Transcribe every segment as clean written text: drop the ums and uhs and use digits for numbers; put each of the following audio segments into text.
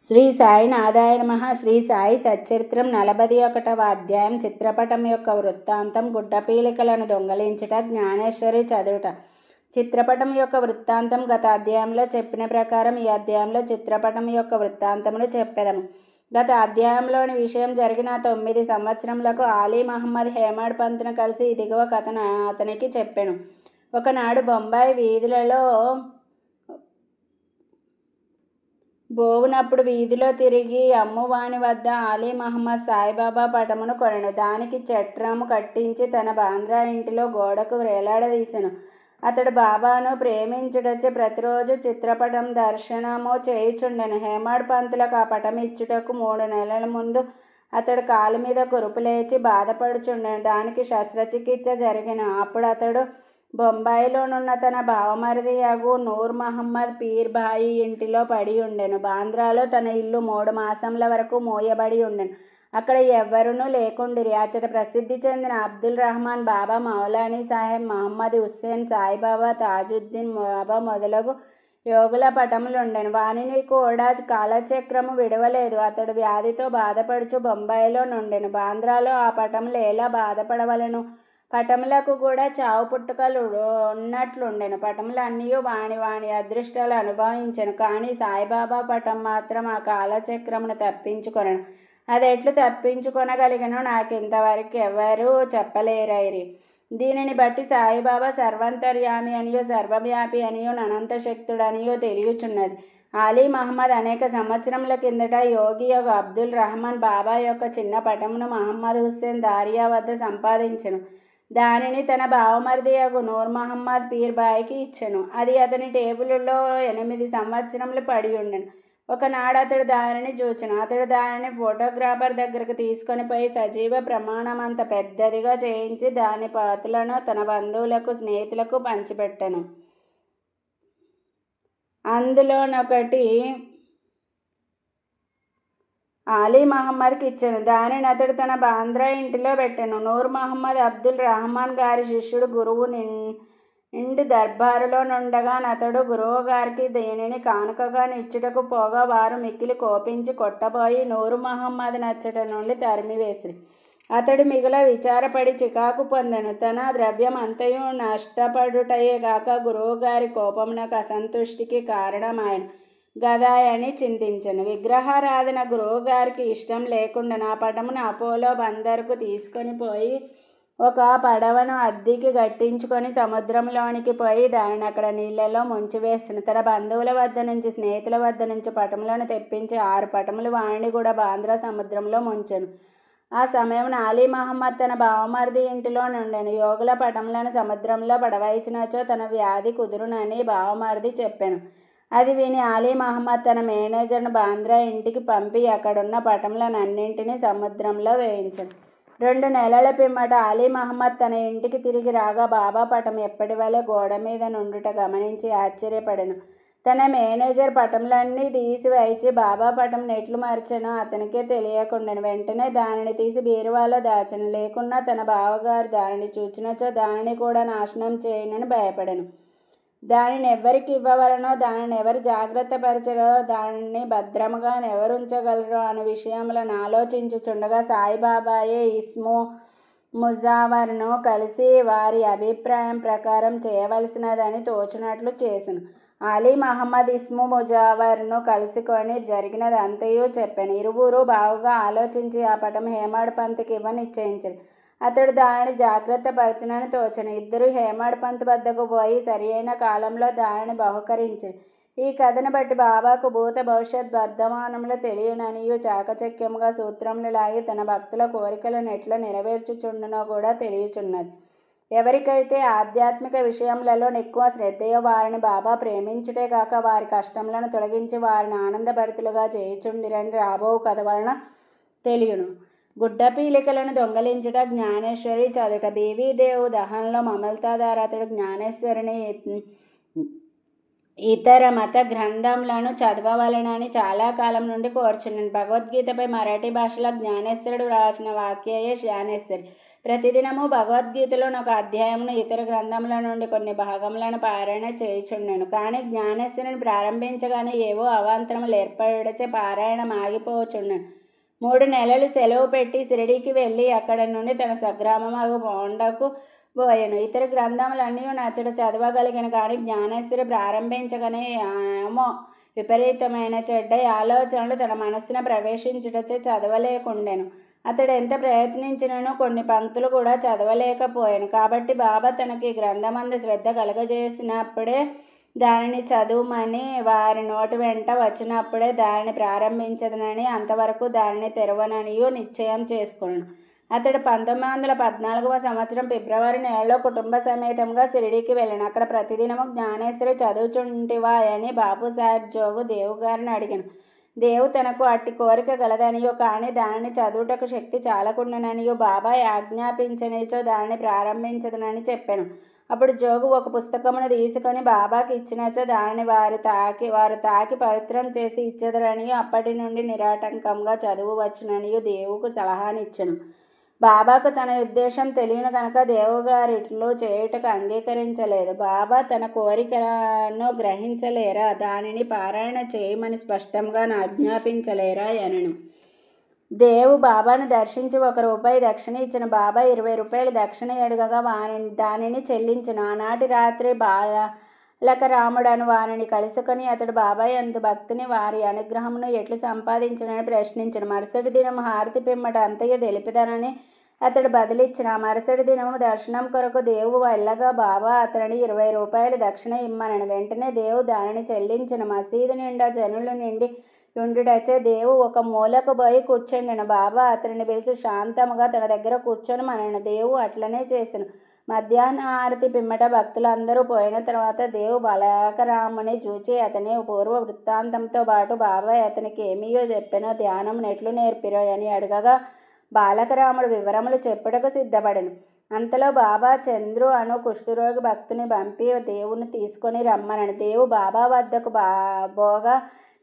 శ్రీ సాయినాథాయ నమః. శ్రీ సాయి సచ్చరిత్రం 41వ అధ్యాయం. చిత్రపటం యొక్క వృత్తాంతం. గుడ్డపీలికలను దొంగలించుట. జ్ఞానేశ్వరి చదువుట. చిత్రపటం యొక్క వృత్తాంతం గత అధ్యాయంలో చెప్పిన ప్రకారం ఈ అధ్యాయంలో చిత్రపటం యొక్క వృత్తాంతమును చెప్పెదము. గత అధ్యాయంలోని విషయం జరిగిన 9 సంవత్సరములకు ఆలీ మహమ్మద్ హేమాడ్ పంత్ను కలిసి ఇదిగో కథను అతనికి చెప్పెను. ఒకనాడు బొంబాయి వీధులలో బోవునప్పుడు వీధిలో తిరిగి అమ్మువాని వద్ద ఆలీ మహమ్మద్ సాయిబాబా పటమును కొనెను. దానికి చట్రము కట్టించి తన బాంద్రా ఇంటిలో గోడకు వేలాడదీసెను. అతడు బాబాను ప్రేమించుటచే ప్రతిరోజు చిత్రపటం దర్శనము చేయుచుండెను. హేమాడ్ పంతులకు ఆ పటం ఇచ్చుటకు 3 నెలల ముందు అతడు కాలు మీద కురుపు లేచి బాధపడుచుండెను. దానికి శస్త్రచికిత్స జరిగెను. అప్పుడు అతడు బొంబాయిలోనున్న తన బావమరిది అగు నూర్ మహమ్మద్ పీర్ భాయి ఇంటిలో పడి ఉండెను. బాంద్రాలో తన ఇల్లు 3 మాసముల వరకు మూయబడి ఉండెను. అక్కడ ఎవ్వరునూ లేకుండిరి. అచ్చట ప్రసిద్ధి చెందిన అబ్దుల్ రహమాన్ బాబా, మౌలానీ సాహెబ్, మహమ్మద్ హుస్సేన్, సాయిబాబా, తాజుద్దీన్ బాబా మొదలగు యోగుల పటములుండెను. వానిని కూడా కాలచక్రము విడవలేదు. అతడు వ్యాధితో బాధపడుచు బొంబాయిలో నుండెను. బాంద్రాలో ఆ పటములు ఎలా బాధపడవలెను? పటములకు కూడా చావు పుట్టుకలు ఉన్నట్లుండెను. పటములన్నీ వాని వాని అదృష్టాలు అనుభవించెను. కానీ సాయిబాబా పటం మాత్రం ఆ కాలచక్రమును తప్పించుకొనెను. అదెట్లు తప్పించుకొనగలిగెనో నాకింతవరకు ఎవరూ చెప్పలేరైరి. దీనిని బట్టి సాయిబాబా సర్వాంతర్యామి అనియో సర్వవ్యాపి అనియో అనంత శక్తుడనియో తెలియచున్నది. ఆలీ మహమ్మద్ అనేక సంవత్సరముల కిందట యోగి యొక్క అబ్దుల్ రహమాన్ బాబా యొక్క చిన్న పటమును మహమ్మద్ హుస్సేన్ దారియా వద్ద సంపాదించెను. దానిని తన బావమరిది అగు నూర్ మహమ్మద్ పీర్ భాయికి ఇచ్చెను. అది అతని టేబులులో 8 సంవత్సరములు పడి ఉండెను. ఒకనాడు అతడు దానిని చూచెను. అతడు దానిని ఫోటోగ్రాఫర్ దగ్గరకు తీసుకొని పోయి సజీవ ప్రమాణమంత పెద్దదిగా చేయించి దాని ప్రతులను తన బంధువులకు, స్నేహితులకు పంచిపెట్టెను. అందులోనొకటి ఆలీ మహమ్మద్కి ఇచ్చెను. దానిని అతడు తన బాంద్రా ఇంటిలో పెట్టెను. నూర్ మహమ్మద్ అబ్దుల్ రహమాన్ గారి శిష్యుడు గురువు నిండు దర్బారులో నుండగా అతడు గురువుగారికి దీనిని కానుకగా ఇచ్చుటకు పోగా వారు మిక్కిలి కోపించి కొట్టబోయి నూరు మహమ్మద్ నచ్చట నుండి తరిమివేసిరి. అతడు మిగుల విచారపడి చికాకు పొందెను. తన ద్రవ్యం అంతయు నష్టపడుటయే గాక గురువుగారి కోపమునకు అసంతుష్టికి కారణమాయెను గదాయని చింతించెను. విగ్రహారాధన గురువుగారికి ఇష్టం లేకుండా నా పటమును అపోలో బందరుకు తీసుకొని పోయి ఒక పడవను అద్దెకి గట్టించుకొని సముద్రంలోనికి పోయి దానిని అక్కడ నీళ్లలో ముంచివేసెను. తన బంధువుల వద్ద నుంచి, స్నేహితుల వద్ద నుంచి పటములను తెప్పించి 6 పటములు వానిని కూడా బాంద్రా సముద్రంలో ముంచెను. ఆ సమయమున ఆలీ మహమ్మద్ తన బావమరిది ఇంటిలో నుండెను. యోగుల పటములను సముద్రంలో పడవైచినచో తన వ్యాధి కుదురునని బావమరిది చెప్పెను. అది విని ఆలీ మహమ్మద్ తన మేనేజర్ను బాంద్రా ఇంటికి పంపి అక్కడున్న పటములనన్నింటినీ సముద్రంలో వేయించెను. 2 నెలల పిమ్మట ఆలీ మహమ్మద్ తన ఇంటికి తిరిగి రాగా బాబా పటం ఎప్పటి వలె గోడ మీద నుండుట గమనించి ఆశ్చర్యపడెను. తన మేనేజర్ పటములన్నీ తీసివేయించి బాబా పటం నెట్లు మరిచెనో అతనికే తెలియకుండెను. వెంటనే దానిని తీసి బీరువాలో దాచెను. లేకున్నా తన బావగారు దానిని చూచినచో దానిని కూడా నాశనం చేయునని భయపడెను. దానిని ఎవరికి ఇవ్వవలనో, దానిని ఎవరు జాగ్రత్త పరచరో, దానిని భద్రముగా ఎవరుంచగలరో అను విషయములను ఆలోచించుచుండగా సాయిబాబాయే ఇస్ము ముజావర్ను కలిసి వారి అభిప్రాయం ప్రకారం చేయవలసినదని తోచినట్లు చేసెను. ఆలీ మహమ్మద్ ఇస్ము ముజావర్ను కలుసుకొని జరిగినదంతయు చెప్పెను. ఇరువురు బాగుగా ఆలోచించి ఆ పటం హేమాడ్ పంత్కి ఇవ్వ నిశ్చయించిరి. అతడు దానిని జాగ్రత్త పరచునని తోచెను. ఇద్దరు హేమాడ్ పంత్ వద్దకు పోయి సరియైన కాలంలో దానిని బహుకరించిరి. ఈ కథను బట్టి బాబాకు భూత భవిష్యత్ వర్ధమానములు తెలియననియు చాకచక్యముగా సూత్రములు లాగి తన భక్తుల కోరికలను ఎట్లా నెరవేర్చుచుండునో కూడా తెలియచున్నది. ఎవరికైతే ఆధ్యాత్మిక విషయములలో ఎక్కువ శ్రద్ధయో వారిని బాబా ప్రేమించుటే గాక వారి కష్టములను తొలగించి వారిని ఆనందభరితులుగా చేయుచుండిరని రాబో కథ వలన తెలియను. గుడ్డపీలికలను దొంగలించుట. జ్ఞానేశ్వరి చదువుట. బీవీదేవు దహనంలో మమల్తాదార్ అతడు జ్ఞానేశ్వరిని ఇతర మత గ్రంథములను చదవవలెనని చాలా కాలం నుండి కోరుచున్నాను. భగవద్గీతపై మరాఠీ భాషలో జ్ఞానేశ్వరుడు వ్రాసిన వాక్యయే జ్ఞానేశ్వరి. ప్రతిదినము భగవద్గీతలోని ఒక అధ్యాయమును ఇతర గ్రంథముల నుండి కొన్ని భాగములను పారాయణ చేయుచుండెను. కానీ జ్ఞానేశ్వరిని ప్రారంభించగానే ఏవో అవాంతరములు ఏర్పడచే పారాయణం ఆగిపోచుండెను. 3 నెలలు సెలవు పెట్టి షిరిడీకి వెళ్ళి అక్కడి నుండి తన స్వగ్రామము బోండాకు పోయాను. ఇతర గ్రంథములన్నీ నచ్చట చదవగలిగాను. కానీ జ్ఞానేశ్వరి ప్రారంభించగానే ఏమో విపరీతమైన చెడ్డ ఆలోచనలు తన మనస్సున ప్రవేశించుటచే చదవలేకుండెను. అతడు ఎంత ప్రయత్నించినను కొన్ని పంక్తులు కూడా చదవలేకపోయాను. కాబట్టి బాబా తనకి గ్రంథమందు శ్రద్ధ కలుగజేసినప్పుడే దానిని చదువుమని, వారి నోటి వెంట వచ్చినప్పుడే దానిని ప్రారంభించదనని, అంతవరకు దానిని తెరవననియూ నిశ్చయం చేసుకున్నాను. అతడు 1914వ సంవత్సరం ఫిబ్రవరి నెలలో కుటుంబ సమేతంగా షిరిడీకి వెళ్ళాను. అక్కడ ప్రతిదినము జ్ఞానేశ్వరి చదువుచుంటివా అని బాబుసాహెబ్ జోగు దేవు గారిని అడిగాను. దేవు తనకు అట్టి కోరిక గలదనియో, కానీ దానిని చదువుటకు శక్తి చాలకుండాననియో, బాబా ఆజ్ఞాపించనిచో దానిని ప్రారంభించదనని చెప్పాను. అప్పుడు జోగు ఒక పుస్తకమును తీసుకొని బాబాకి ఇచ్చినచో దానిని వారు తాకి పవిత్రం చేసి ఇచ్చెదరనియో, అప్పటి నుండి నిరాటంకంగా చదువు వచ్చుననియో దేవుకు సలహానిచ్చెను. బాబాకు తన ఉద్దేశం తెలియను కనుక దేవుగారిట్లు చేయుటకు అంగీకరించలేదు. బాబా తన కోరికను గ్రహించలేరా, దానిని పారాయణ చేయమని స్పష్టంగా ఆజ్ఞాపించలేరా అనెను. దేవు బాబాను దర్శించి ₹1 దక్షిణ ఇచ్చిన. బాబా ₹20 దక్షిణ అడగగా దానిని చెల్లించను. ఆనాటి రాత్రి బాలకరాముడను వానిని కలుసుకొని అతడు బాబా యందు భక్తిని, వారి అనుగ్రహమును ఎట్లు సంపాదించనని ప్రశ్నించను. మరుసటి దినం హారతి పిమ్మట అంతయు తెలిపిదనని అతడు బదిలిచ్చిన. ఆ మరుసటి దినము దర్శనం కొరకు దేవు వెళ్ళగా బాబా అతనిని ₹20 దక్షిణ ఇమ్మనను. వెంటనే దేవు దానిని చెల్లించిన. మసీదు నిండా జనులు నిండి ఉండుటచే దేవు ఒక మూలకు పోయి కూర్చుండెను. బాబా అతనిని పిలిచి శాంతముగా తన దగ్గర కూర్చొని మనను. దేవు అట్లనే చేసెను. మధ్యాహ్న హారతి పిమ్మట భక్తులందరూ పోయిన తర్వాత దేవు బాలకరాముని చూచి అతని పూర్వ వృత్తాంతంతో పాటు బాబా అతనికి ఏమియో చెప్పెనో, ధ్యానం నెట్లు నేర్పిరో అని అడగగా బాలకరాముడు వివరములు చెప్పుటకు సిద్ధపడెను. అంతలో బాబా చంద్రు అను కుష్ఠరోగి భక్తుని పంపి దేవుని తీసుకొని రమ్మనను. దేవు బాబా వద్దకు పోగా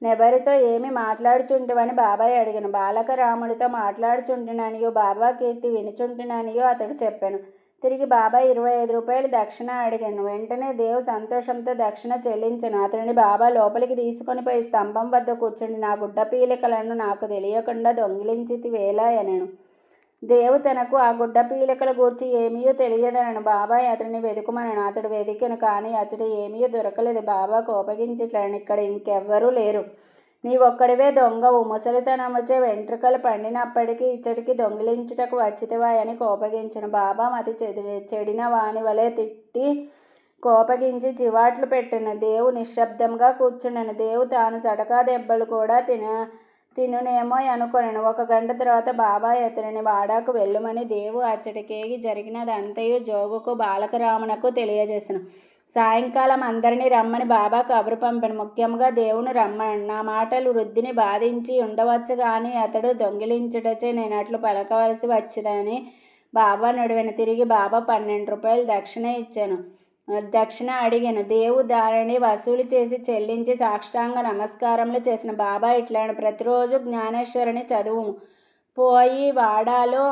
నెవరితో ఏమి మాట్లాడుచుంటివని బాబాయ్ అడిగాను. బాలకరాముడితో మాట్లాడుచుంటుననియో, బాబా కీర్తి వినుచుంటుననియో అతడు చెప్పాను. తిరిగి బాబా ₹25 దక్షిణ అడిగాను. వెంటనే దేవు సంతోషంతో దక్షిణ చెల్లించెను. అతనిని బాబా లోపలికి తీసుకొని పోయి స్తంభం వద్ద కూర్చుండి, నా గుడ్డ పీలికలను నాకు తెలియకుండా దొంగిలించితివేలా అనెను. దేవు తనకు ఆ గుడ్డ పీలికల గూర్చి ఏమీయో తెలియదనను. బాబాయ్ అతడిని వెదుకుమనను. అతడు వెదికెను, కానీ అతడు ఏమీయో దొరకలేదు. బాబా కోపగించిట్లను, ఇక్కడ ఇంకెవ్వరూ లేరు, నీవొక్కడివే దొంగవు. ముసలితనముచే వెంట్రుకలు పండినప్పటికీ ఇచ్చటికి దొంగిలించుటకు వచ్చితివా అని కోపగించెను. బాబా మతి చెడిన వాని వలె తిట్టి కోపగించి చివాట్లు పెట్టెను. దేవు నిశ్శబ్దంగా కూర్చుండెను. దేవు తాను సటకా దెబ్బలు కూడా తినునేమో అనుకొనెను. 1 గంట తర్వాత బాబా అతనిని వాడాకు వెళ్ళుమని దేవు అచ్చటికేగి జరిగినదంతయు జోగుకు బాలకరామునకు తెలియజేసెను. సాయంకాలం అందరినీ రమ్మని బాబా కబురు పంపెను. ముఖ్యంగా దేవుని రమ్మను. నా మాటలు వృద్ధిని బాధించి ఉండవచ్చు గాని అతడు దొంగిలించుటచే నేనట్లు పలకవలసి వచ్చిదని బాబా నడువెను. తిరిగి బాబా ₹12 దక్షిణ అడిగాను. దేవు దానిని వసూలు చేసి చెల్లించి సాష్టాంగ నమస్కారములు చేసిన. బాబా ఇట్లను, ప్రతిరోజు జ్ఞానేశ్వరిని చదువుము, పోయి వాడాలో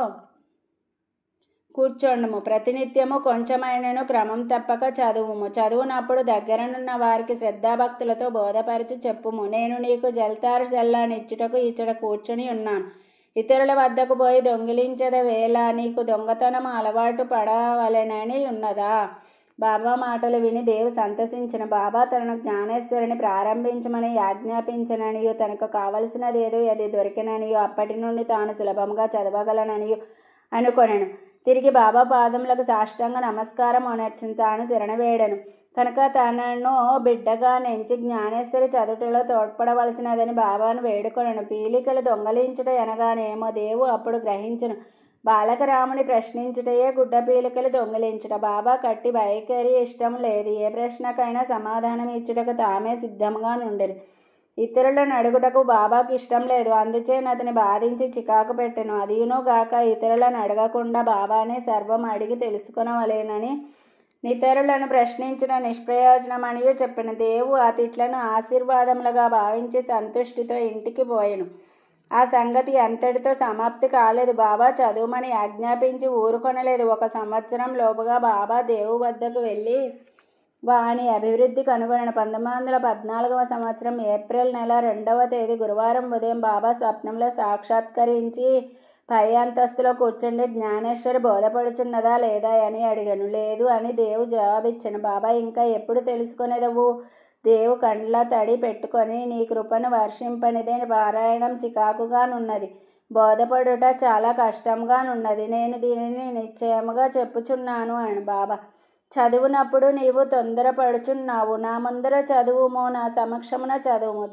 కూర్చోండము, ప్రతినిత్యము కొంచెమైనను క్రమం తప్పక చదువుము. చదువునప్పుడు దగ్గరనున్న వారికి శ్రద్ధాభక్తులతో బోధపరిచి చెప్పుము. నేను నీకు జల్తారు చల్లానిచ్చుటకు ఇచ్చట కూర్చొని ఉన్నాను. ఇతరుల వద్దకు పోయి దొంగిలించదవేళ నీకు దొంగతనం అలవాటు పడవలెనని ఉన్నదా? బాబా మాటలు విని దేవు సంతసించిన. బాబా తనను జ్ఞానేశ్వరిని ప్రారంభించమని ఆజ్ఞాపించననియో, తనకు కావలసినదేదో అది దొరికిననియో, అప్పటి నుండి తాను సులభంగా చదవగలననియో అనుకొనెను. తిరిగి బాబా పాదములకు సాష్టాంగ నమస్కారం అనర్చిన. తాను శరణవేడెను కనుక తనను బిడ్డగా నెంచి జ్ఞానేశ్వరి చదువుటలో తోడ్పడవలసినదని బాబాను వేడుకొనెను. పీలికలు దొంగలించుట అనగానేమో దేవు అప్పుడు గ్రహించెను. బాలకరాముని ప్రశ్నించుటయే గుడ్డ పీలికలు దొంగిలించుట. బాబా కట్టి వైఖరి ఇష్టం లేదు. ఏ ప్రశ్నకైనా సమాధానం ఇచ్చుటకు తామే సిద్ధంగా నుండిరి. ఇతరులను అడుగుటకు బాబాకు ఇష్టం లేదు. అందుచేత అతని బాధించి చికాకు పెట్టెను. అదియును గాక ఇతరులను అడగకుండా బాబానే సర్వం అడిగి తెలుసుకొనవలెనని నితరులను ప్రశ్నించిన నిష్ప్రయోజనమనియు చెప్పెను. దేవు ఆ తిట్లను ఆశీర్వాదములుగా భావించి సంతుష్టితో ఇంటికి పోయెను. ఆ సంగతి అంతటితో సమాప్తి కాలేదు. బాబా చదువుమని ఆజ్ఞాపించి ఊరుకొనలేదు. 1 సంవత్సరం లోపుగా బాబా దేవు వద్దకు వెళ్ళి వాని అభివృద్ధి కనుగొనెను. 1914వ సంవత్సరం ఏప్రిల్ నెల 2వ తేదీ గురువారం ఉదయం బాబా స్వప్నంలో సాక్షాత్కరించి పై అంతస్తులో కూర్చుండి జ్ఞానేశ్వరి బోధపడుచున్నదా లేదా అని అడిగాను. లేదు అని దేవు జవాబిచ్చాను. బాబా ఇంకా ఎప్పుడు తెలుసుకొనేదవు? దేవు కండ్ల తడి పెట్టుకొని నీ కృపను వర్షింపనిదే పారాయణం చికాకుగానున్నది. బోధపడుట చాలా కష్టంగానున్నది. నేను దీనిని నిశ్చయముగా చెప్పుచున్నాను అని బాబా. చదువునప్పుడు నీవు తొందరపడుచున్నావు. నా ముందర చదువుము, నా సమక్షమున చదువుము.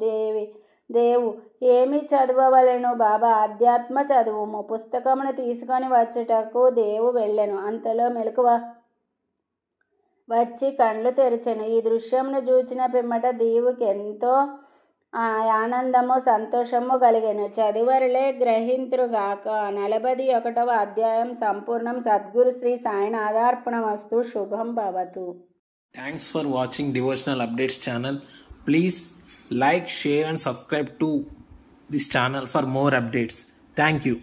దేవు ఏమి చదవవలెను? బాబా ఆధ్యాత్మ చదువుము. పుస్తకమును తీసుకొని వచ్చుటకు దేవు వెళ్ళెను. అంతలో మెలకువ వచ్చి కండ్లు తెరిచెను. ఈ దృశ్యమును చూచిన పిమ్మట దేవుకి ఎంతో ఆనందము సంతోషము కలిగెను. చదువరులే గ్రహింతురుగాక. 41వ అధ్యాయం సంపూర్ణం. సద్గురు శ్రీ సాయినాథార్పణమస్తు. శుభం భవతు. Thanks for watching Devotional Updates channel. Please like, share and subscribe to this channel for more updates. Thank you.